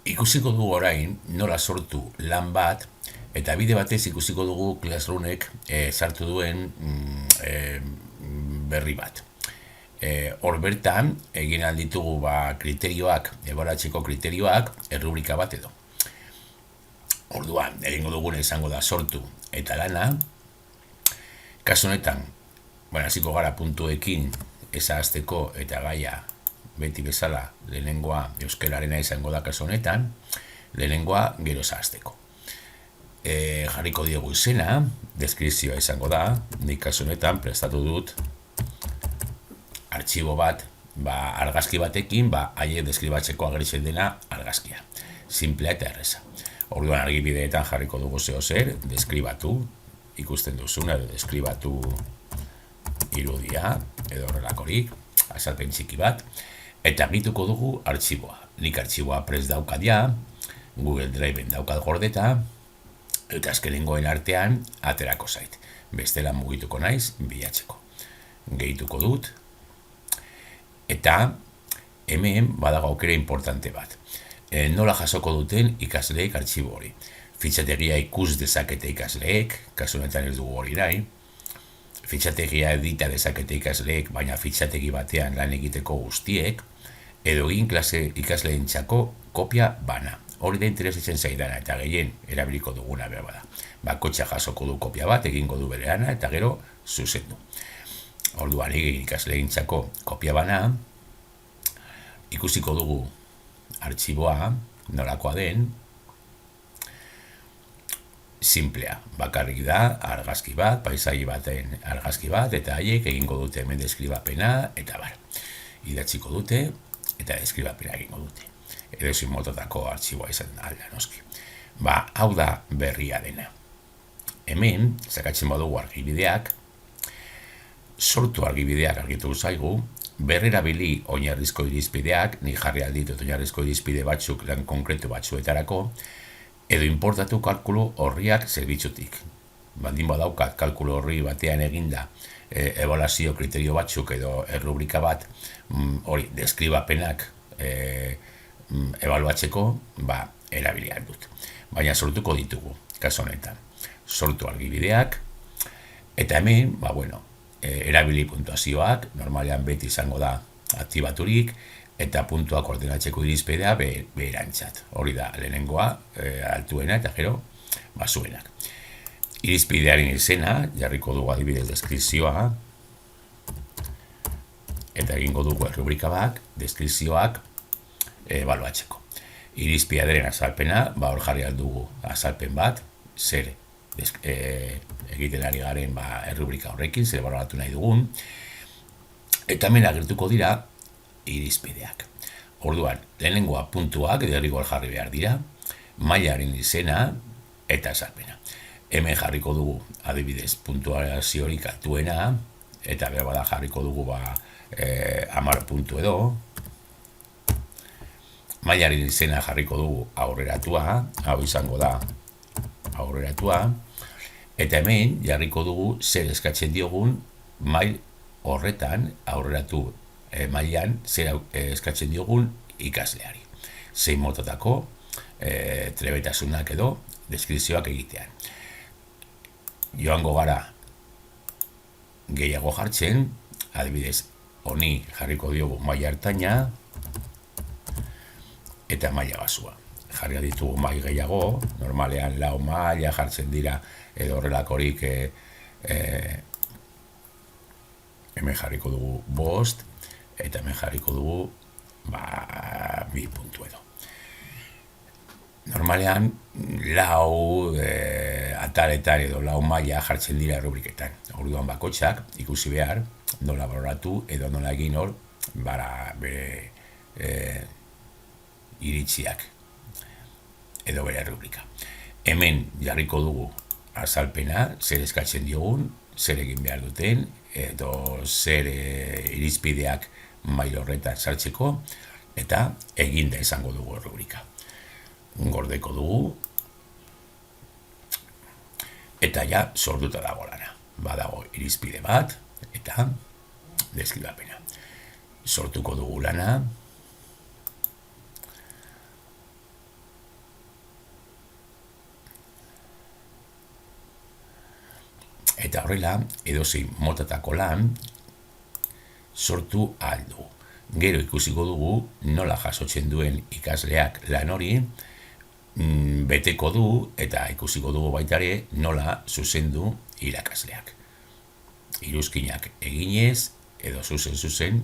Ikusiko dugu orain nola sortu lan bat, eta bide batez ikusiko dugu Classroomek sartu duen berri bat. Hor bertan, egin alditugu kriterioak, ebaluatzeko kriterioak, errubrika bat edo. Orduan, egingo duguna izango da sortu eta lana. Kasu honetan, hasiko gara puntuekin ezagazteko eta gaia beti bezala lehenengoa euskararena izango da kasu honetan, lehenengoa gero ezagazteko. Jarriko diegu izena, deskripzioa izango da, nik kasu honetan prestatu dut artxibo bat, argazki batekin, haiek deskribatzeko ageritzen dena argazkia. Simplea eta erreza. Orduan argibideetan jarriko dugu zeo zer, deskribatu, ikusten duzuna edo deskribatu irudia edo horrelakorik, azalpen txiki bat, eta argituko dugu artxiboa. Nik artxiboa prest daukat ja, Google Driven daukat gordeta, eta azkenengoen artean aterako zait. Bestela mugituko naiz bilatzeko. Gehituko dut, eta hemen badago aukera importante bat. Nola jasoko duten ikasleek artxibo hori. Fitxategia ikus dezakete ikasleek, kasu honetan ez dugu hori nahi. Fitxategia edita dezakete ikasleek, baina fitxategi batean lan egiteko guztiek, edo egin ikasleentzako kopia bana. Hori da interesatzen zaidana eta gehien erabiliko duguna behar bada. Bakotxa jasoko du kopia bat, egingo du bereana eta gero zuzendu. Orduan egin ikasleentzako kopia bana, ikusiko dugu artxiboa, nolakoa den, simplea, bakarrik da, argazki bat, paisai baten argazki bat, eta haiek egingo dute hemen deskribapena, eta idatziko dute, eta deskribapena egingo dute. Edozein mototako artxiboa izan alda, noski. Hau da berria dena. Hemen, sakatzen badugu argibideak, sortu argibideak argitu zaigu, berrerabili oinarrizko irizpideak, ni jarri alditut oinarrizko irizpide batzuk lan konkretu batzuetarako, edo importatu kalkulu horriak zerbitzutik. Bandin badaukat kalkulu horri batean eginda ebaluazio kriterio batzuk edo errubrika bat, hori, deskribapenak ebaluatzeko, erabiliak dut. Baina sortuko ditugu, kasu honetan. Sortu argibideak, eta hemen, erabili puntuazioak, normalean beti izango da aktibaturik, eta puntuak ordenatzeko irizpidea beherantzat. Hori da, lehenengoa, altuena eta gero, zuenak. Irizpidearen izena, jarriko dugu adibidez deskripzioa, eta egingo dugu errubrika bat, deskripzioak ebaluatzeko. Irizpidearen azalpena, hor jarri aldugu azalpen bat, zer egiten ari garen errubrika horrekin, zer ebaluatu nahi dugun, eta hemen agertuko dira irizpideak. Orduan, lehenengoa puntuak derrigor jarri behar dira, mailaren izena eta azalpena. Hemen jarriko dugu adibidez puntuaziorik altuena, eta behar bada jarriko dugu 10 puntu edo, mailaren izena jarriko dugu aurreratua, hau izango da aurreratua, eta hemen jarriko dugu zer eskatzen diogun mail horretan aurreratu mailan zer eskatzen diogun ikasleari. Zein mototako trebetasunak edo deskripzioak egitean. Joango gara gehiago jartzen, adibidez, honi jarriko diogu maila ertaina eta maila basua. Jarri ditugu mail gehiago, normalean 4 maila jartzen dira edo horrelakorik hemen jarriko dugu 5, eta hemen jarriko dugu 2 puntu edo. Normalean 4 ataletan edo 4 maila jartzen dira errubriketan. Orduan bakotxak ikusi behar, nola baloratu edo nola egin hor bere iritziak edo bere errubrika. Hemen jarriko dugu azalpena, zer eskatzen diogun, zer egin behar duten, edo zer irizpideak mail horretan sartzeko, eta eginda izango dugu errubrika. Gordeko dugu, eta ja sortuta dago lana. Badago irizpide bat, eta deskribapena. Sortuko dugu lana, Eta horrela, edozein motatako lan sortu aldu. Gero ikusiko dugu nola jasotzen duen ikasleak lan hori, beteko du eta ikusiko dugu baita ere nola zuzendu irakasleak. Iruzkinak eginez edo zuzentzen.